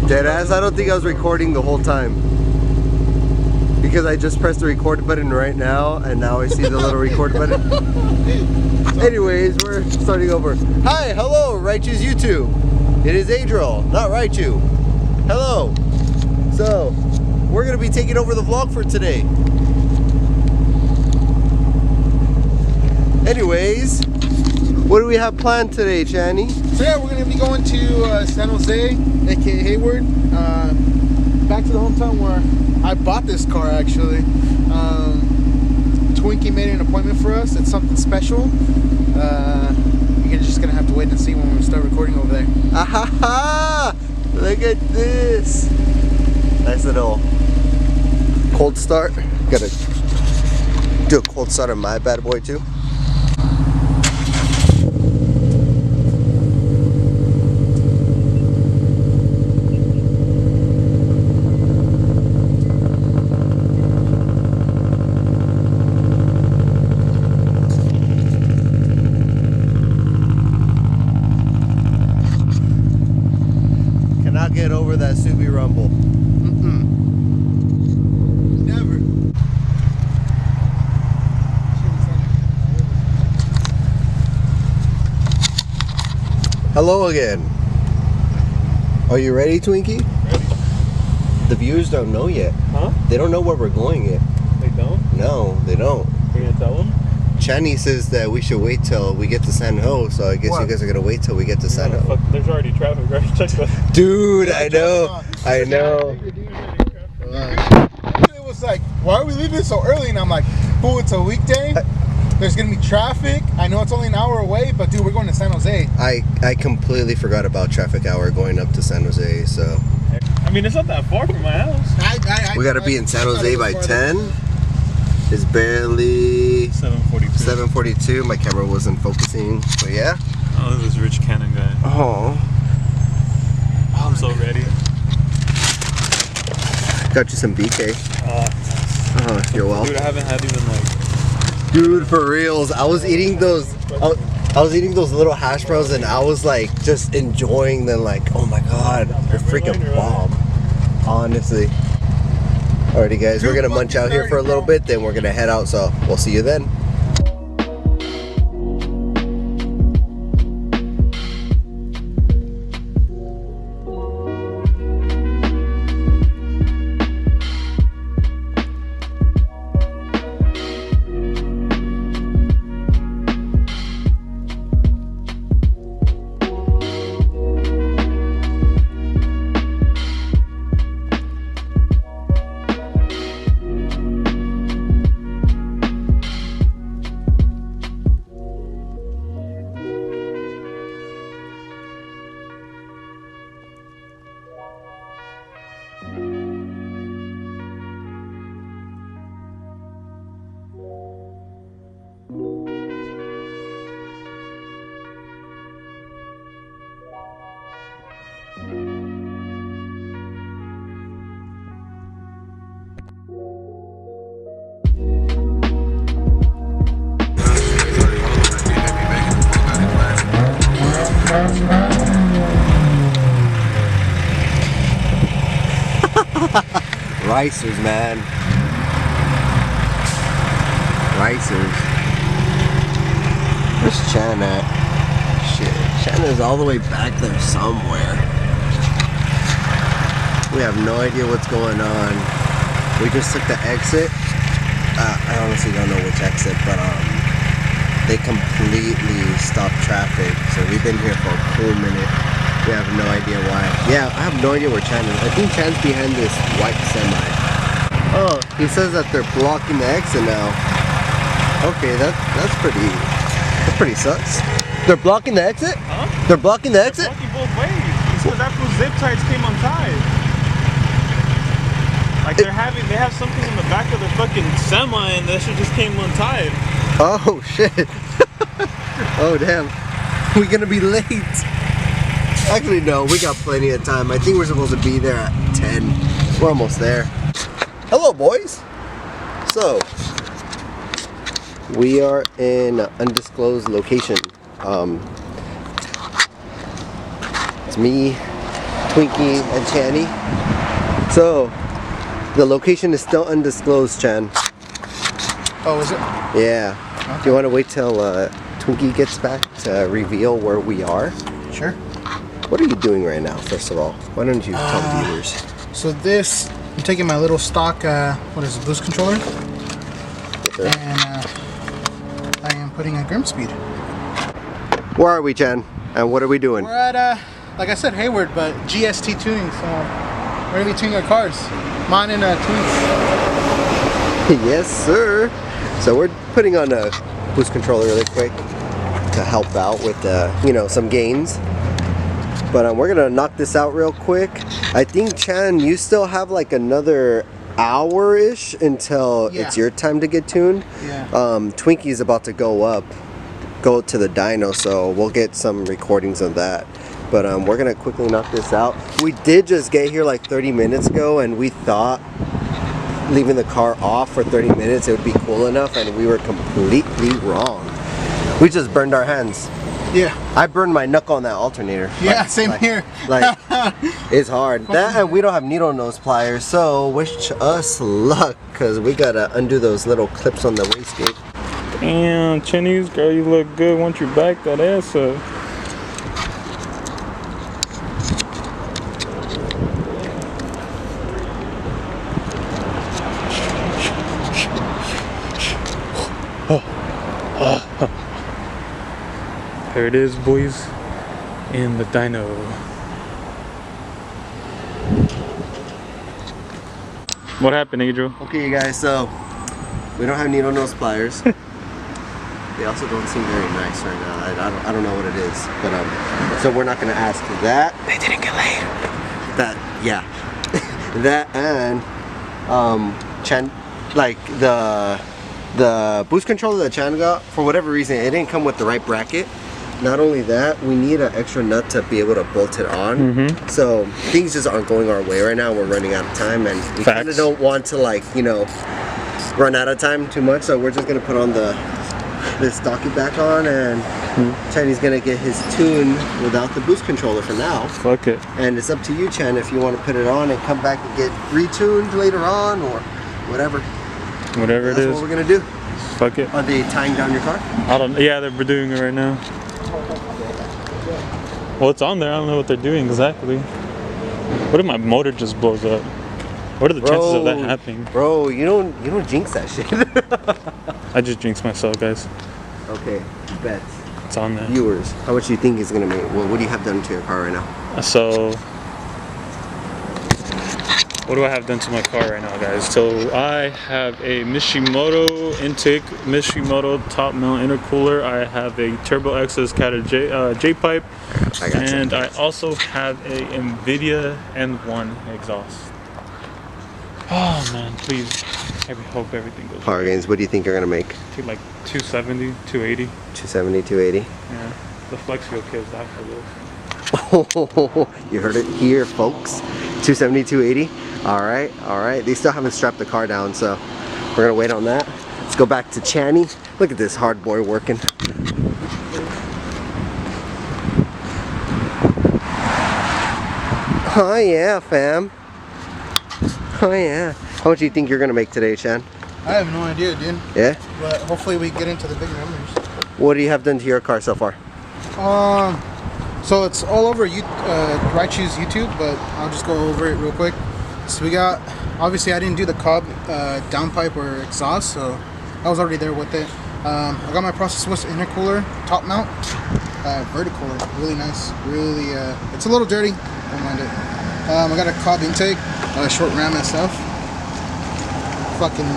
Deadass, I don't think I was recording the whole time. Because I just pressed the record button right now, and now I see the little record button. Anyways, we're starting over. Hi, hello, Raichu's YouTube. It is Adriel, not Raichu. Hello. So, we're gonna be taking over the vlog for today. Anyways, what do we have planned today, Channy? So yeah, we're gonna be going to San Jose, aka Hayward, back to the hometown where I bought this car actually. Twinkie made an appointment for us. It's something special. You're just gonna have to wait and see when we start recording over there. Ahaha! Look at this. Nice little cold start. Gotta do a cold start on my bad boy too. Get over that Subi rumble. Never. Hello again. Are you ready, Twinkie? Ready. The viewers don't know yet. Huh? They don't know where we're going yet. They don't? No, they don't. You're gonna tell them? Channy says that we should wait till we get to San Jose, so I guess you guys are gonna wait till we get to San Jose. Fuck, there's already traffic, right? Check that. Dude, I know. I know. It was like, why are we leaving so early? And I'm like, fool, it's a weekday. There's gonna be traffic. I know it's only an hour away, but dude, we're going to San Jose. I completely forgot about traffic hour going up to San Jose, so. I mean, it's not that far from my house. We gotta be in San Jose by 10. It's barely 7:42. My camera wasn't focusing, but yeah. Oh, this is rich Canon guy. Oh. I'm so ready. Got you some BK. Oh, nice. Oh, you're welcome. Dude, I haven't had even like. Dude, for reals, I was eating those. I was eating those little hash browns, and I was like just enjoying them. Like, oh my god, they're freaking bomb. Honestly. Alrighty, guys, we're gonna munch out here for a little bit, then we're gonna head out. So we'll see you then. Ricers, man. Ricers. Where's Chan at? Shit. Chan is all the way back there somewhere. We have no idea what's going on. We just took the exit. I honestly don't know which exit, but they completely stopped traffic. So we've been here for a cool minute. We have no idea why. Yeah, I have no idea where Chan is. I think Chan's behind this white semi. Oh, he says that they're blocking the exit now. Okay, that's pretty sus. They're blocking the exit? Huh? They're blocking the exit? They're blocking both ways. Because that's when zip ties came untied. Like they have something in the back of their fucking semi and that shit just came untied. Oh shit. Oh damn. We're gonna be late. Actually no, we got plenty of time. I think we're supposed to be there at 10. We're almost there. Hello boys. So we are in an undisclosed location. It's me, Twinkie and Channy. So, the location is still undisclosed, Chan. Oh, is it? Yeah. Okay. Do you want to wait till Twinkie gets back to reveal where we are? Sure. What are you doing right now, first of all? Why don't you tell the viewers? So this, I'm taking my little stock, what is it, boost controller? Yes, and I am putting a Grim Speed. Where are we, Chan? And what are we doing? We're at, like I said, Hayward, but GST tuning, so we're gonna be tuning our cars. Mine and Twins. Yes, sir. So we're putting on a boost controller really quick to help out with, you know, some gains. But we're gonna knock this out real quick. I think, Chan, you still have like another hour-ish until it's your time to get tuned. Yeah. Twinkie's about to go to the dyno, so we'll get some recordings of that. But we're gonna quickly knock this out. We did just get here like 30 minutes ago, and we thought leaving the car off for 30 minutes it would be cool enough, and we were completely wrong. We just burned our hands. Yeah. I burned my knuckle on that alternator. Yeah, same here. Like, it's hard. That and we don't have needle nose pliers, so wish us luck, because we gotta undo those little clips on the wastegate. Damn, Chinese girl, you look good once you back that ass up. There it is, boys, in the dyno. What happened, Adriel? Okay, you guys, so we don't have needle nose pliers. They also don't seem very nice right now. I don't know what it is, but so we're not gonna ask that. They didn't get laid. That, yeah. That and Chan, like the boost controller that Chan got, for whatever reason, it didn't come with the right bracket. Not only that, we need an extra nut to be able to bolt it on. So things just aren't going our way right now. We're running out of time, and we kind of don't want to, like, you know, run out of time too much. So we're just gonna put on this stocky back on, and Channy's gonna get his tune without the boost controller for now. Fuck it. And it's up to you, Chan, if you want to put it on and come back and get retuned later on, or whatever. Whatever it is. That's what we're gonna do. Fuck it. Are they tying down your car? I don't. Yeah, they're doing it right now. Well, it's on there. I don't know what they're doing exactly. What if my motor just blows up? What are the chances of that happening? Bro, you don't jinx that shit. I just jinxed myself, guys. Okay, bets. It's on there. Viewers, how much do you think he's gonna make? Well, what do you have done to your car right now? So, what do I have done to my car right now, guys? So I have a Mishimoto intake, Mishimoto top mount intercooler. I have a Turbo XS Cat J pipe, and I also have a NVIDIA N1 exhaust. Oh man, please. I hope everything goes Power gains, what do you think you're gonna make? Like 270, 280. 270, 280? Yeah. The flex fuel kills that for this. You heard it here, folks. 270, 280. All right. They still haven't strapped the car down, so we're gonna wait on that. Let's go back to Channy. Look at this hard boy working. Oh yeah, fam. Oh yeah. How much do you think you're gonna make today, Chan? I have no idea, dude. Yeah? But hopefully we get into the big numbers. What do you have done to your car so far? So it's all over Raichu's YouTube, but I'll just go over it real quick. So we got, obviously I didn't do the Cobb downpipe or exhaust, so I was already there with it. I got my Process Swiss intercooler, top mount, vertical, really nice, really, it's a little dirty, don't mind it. I got a Cobb intake, short ram and stuff. Fucking,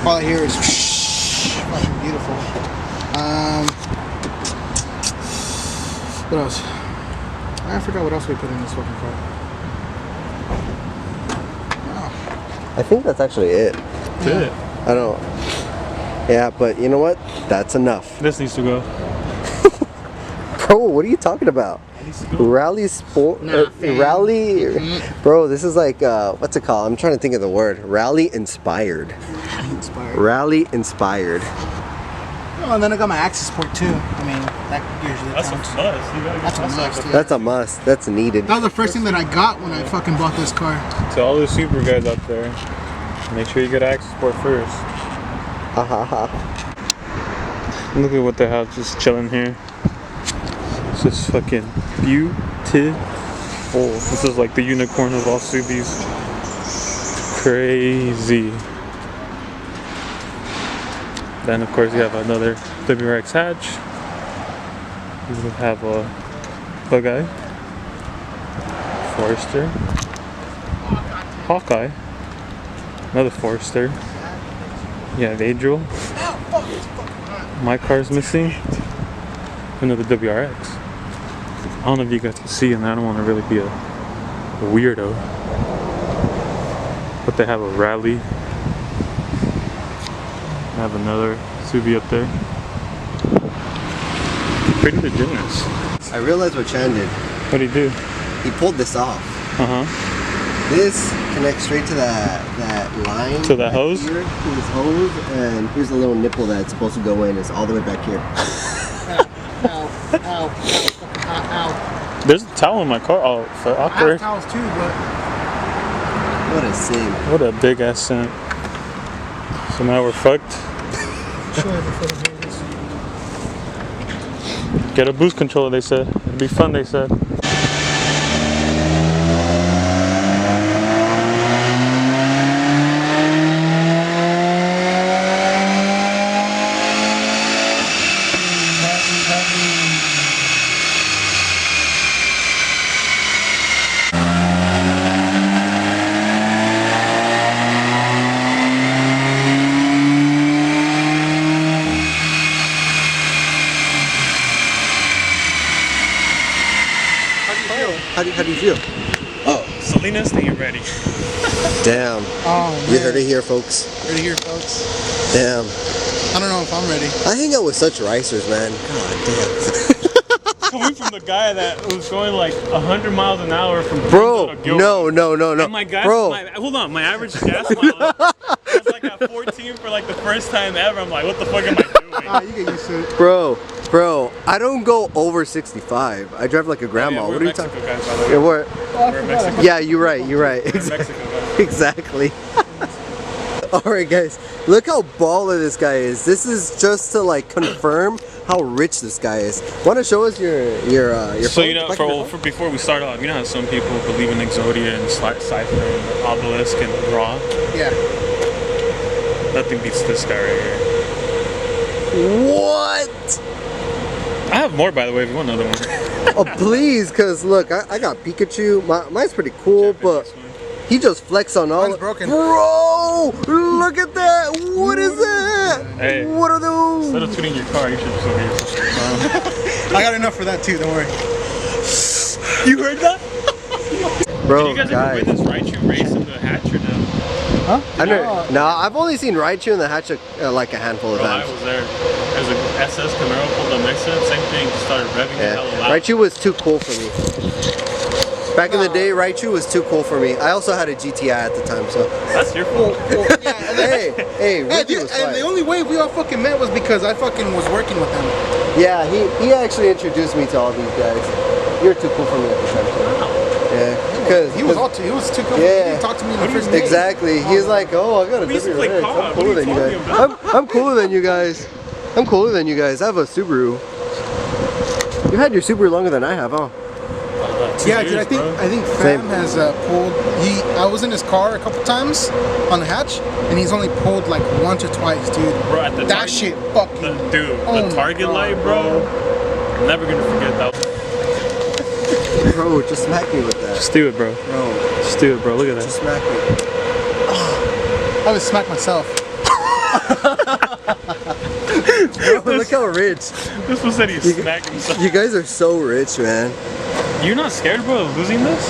all I hear is fucking beautiful. What else? I forgot what else we put in this fucking car. Wow. I think that's actually it. That's it. I don't. Yeah, but you know what? That's enough. This needs to go. Bro, what are you talking about? Rally sport, rally, bro. This is like what's it called? I'm trying to think of the word. Rally inspired. Rally inspired. Oh, Oh, and then I got my access port too. I mean, that usually That's counts. a must. You gotta get That's a that must, stuff. yeah. That's a must. That's needed. That was the first thing that I got when I fucking bought this car. To all the super guys out there, make sure you get access port first. Ha ha ha. Look at what they have just chilling here. It's just fucking beautiful. This is like the unicorn of all Subis. Crazy. Then of course you have another WRX hatch. You have a Bug-Eye, Forester, Hawkeye, another Forester. You have Adriel. My car's missing. Another WRX. I don't know if you guys can see, and I don't want to really be a weirdo. But they have a Rally. I have another Subi up there. Pretty legitimate. I realized what Chan did. What do you do? He pulled this off. This connects straight to that line. To that hose? Here, to this hose, and here's the little nipple that's supposed to go in. It's all the way back here. Ow. There's a towel in my car. Oh, for I have awkward. towels too, but What a sin. What a big ass scent. So now we're fucked. sure before the babies. Get a boost controller, they said. It'd be fun, they said. How do you feel? Oh, Salinas, then you're ready. damn. Oh, man. You heard it here, folks. Heard it here, folks. Damn. I don't know if I'm ready. I hang out with such ricers, man. God damn. Coming from the guy that was going like 100 miles an hour from Bro, Greenville to Gilbert. no. And my gas, Bro. hold on, my average gas mile was like at 14 for like the first time ever. I'm like, what the fuck am I doing? You get used to it. Bro, I don't go over 65. I drive like a grandma. We're What are you Mexico talking guys, by the way. Yeah, what? We're Mexico. Yeah, you're right. We're Mexico guys. Exactly. Alright guys, look how baller this guy is. This is just to like confirm how rich this guy is. Want to show us your So phone? you know, Like your phone? for before we start off, you know how some people believe in Exodia and Cypher and Obelisk and Raw? Yeah. Nothing beats this guy right here. What? I have more, by the way, if you want another one. Oh please, cause look, I got Pikachu. Mine's pretty cool, but he just flex on all. Mine's broken. Bro, look at that! What is that? Hey. What are those? Instead of tuning your car, you should just over here. I got enough for that too, don't worry. You heard that? Bro, Did you guys ever witness Raichu race in the hatch or no? Huh? No, I've only seen Raichu in the hatch like a handful of Bro, I times. was there. There's a SS Camaro pulled the mixer, same thing, just started revving it hella loud. Raichu was too cool for me. Back in the day, Raichu was too cool for me. I also had a GTI at the time, so. That's your fault. hey, Hey, Ricky dude, was and fine. the only way we all fucking met was because I fucking was working with him. Yeah, he actually introduced me to all these guys. You're too cool for me at the time, so. Yeah, because He was too cool. Yeah. He didn't talk to me in the first day. Exactly. He's like, oh, I got a We used to play WRX. COD. I'm What cooler are than you you guys. talking about? I'm cooler than you guys. I'm cooler than you guys. I have a Subaru. You had your Subaru longer than I have, huh? 2 Yeah, years, dude, I think Same. Fam has pulled. I was in his car a couple times on the hatch, and he's only pulled like once or twice, dude. Bro, at the That Target- shit fucking. the Target light, bro. I'm never gonna forget that. Bro, just smack me with that. Just do it, bro. Bro, Just do it, bro. Look at just that. smack me. I would smack myself. Bro, look how rich. This was said he smacked himself. You guys are so rich, man. You're not scared, bro, of losing this?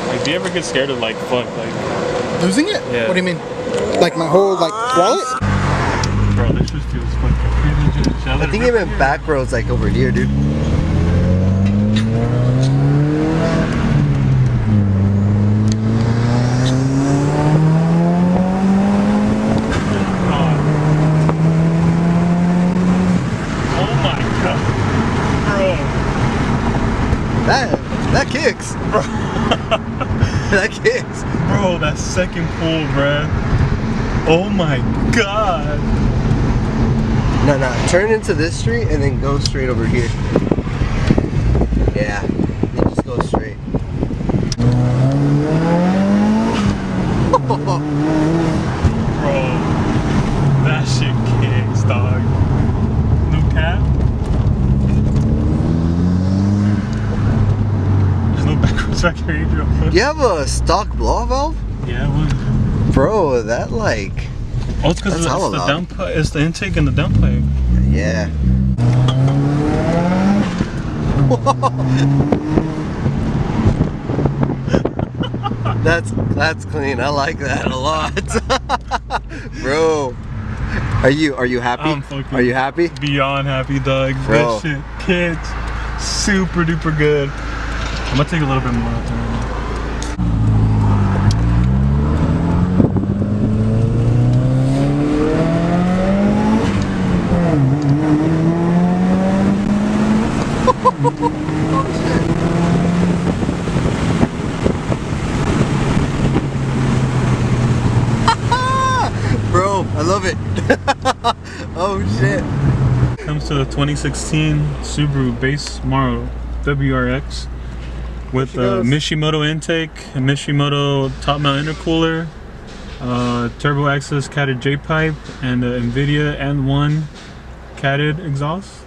Like, do you ever get scared of like, fuck, like, Losing it? Yeah. What do you mean? Like my whole like wallet? bro, this just feels fucking crazy. I think even back roads like over here, dude. That kicks. Bro. That kicks. Bro, that second pull, bruh. Oh my god. No, turn into this street and then go straight over here. Yeah, you just go straight. Bro, that shit kicks, dog. No cap. There's no backwards actuator. You have a stock blow valve? Yeah, one. Bro, that like... Oh, it's because it's the downpipe. It's the intake and the downpipe. Yeah. That's clean. I like that a lot. Bro. Are you happy? Are you happy? Beyond happy, dog. Bro. That shit kicks super duper good. I'm gonna take a little bit more out there. Bro, I love it. Oh shit. Comes to the 2016 Subaru base model WRX with a Mishimoto intake, a Mishimoto top mount intercooler, turbo access catted J pipe, and a NVIDIA N1 catted exhaust.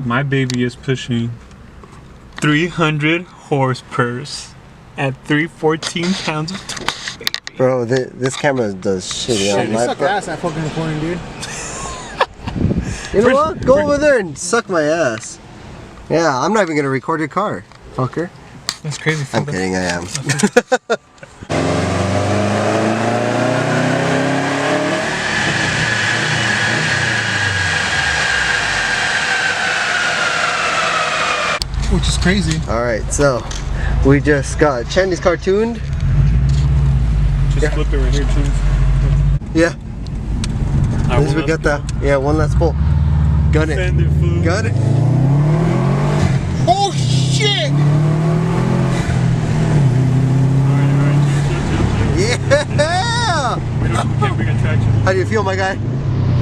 My baby is pushing 300 horsepower at 314 pounds of torque. Bro, this camera does shit. Shit, you suck ass at fucking recording, dude. You know what? Go over there and suck my ass. Yeah, I'm not even gonna record your car, fucker. That's crazy. I'm kidding, I am. Which is crazy. Alright, so we just got Chandy's car tuned. Just flip it right here, too. Yeah. At least we got that. Yeah, one last pull. Gun it. Got it. Oh shit! Yeah! We got traction. How do you feel, my guy?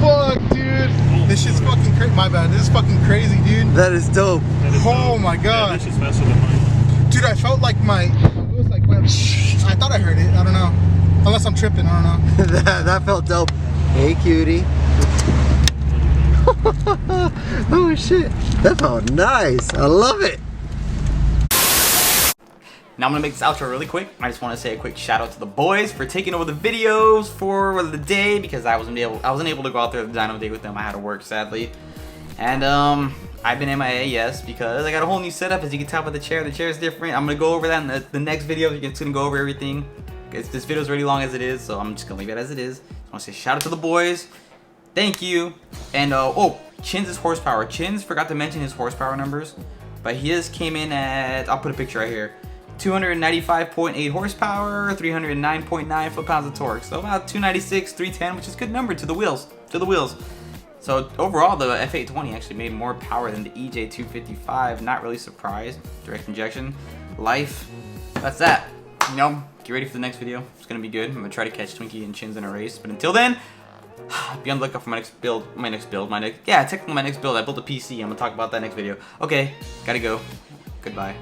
Fuck, dude. This shit's fucking crazy. My bad. This is fucking crazy, dude. That is dope. Oh my god. Yeah, this is faster than mine. Dude, I felt like it was like, I thought I heard it. I don't know. Unless I'm tripping, I don't know. that felt dope. Hey, cutie. Oh shit. That felt nice. I love it. Now I'm gonna make this outro really quick. I just want to say a quick shout out to the boys for taking over the videos for the day because I wasn't able to go out there the dyno day with them. I had to work, sadly, and I've been MIA, yes, because I got a whole new setup. As you can tell by the chair is different. I'm gonna go over that in the next video. You're just gonna go over everything. This video is already long as it is, so I'm just gonna leave it as it is. I want to say shout out to the boys. Thank you. And oh, Chins' horsepower. Chins forgot to mention his horsepower numbers, but his came in at, I'll put a picture right here, 295.8 horsepower, 309.9 foot-pounds of torque. So about 296, 310, which is a good number to the wheels. So overall, the F820 actually made more power than the EJ255. Not really surprised. Direct injection. Life. That's that. You know, get ready for the next video. It's gonna be good. I'm gonna try to catch Twinkie and Chins in a race. But until then, be on the lookout for my next build. Technically my next build. I built a PC. I'm gonna talk about that next video. Okay, gotta go. Goodbye.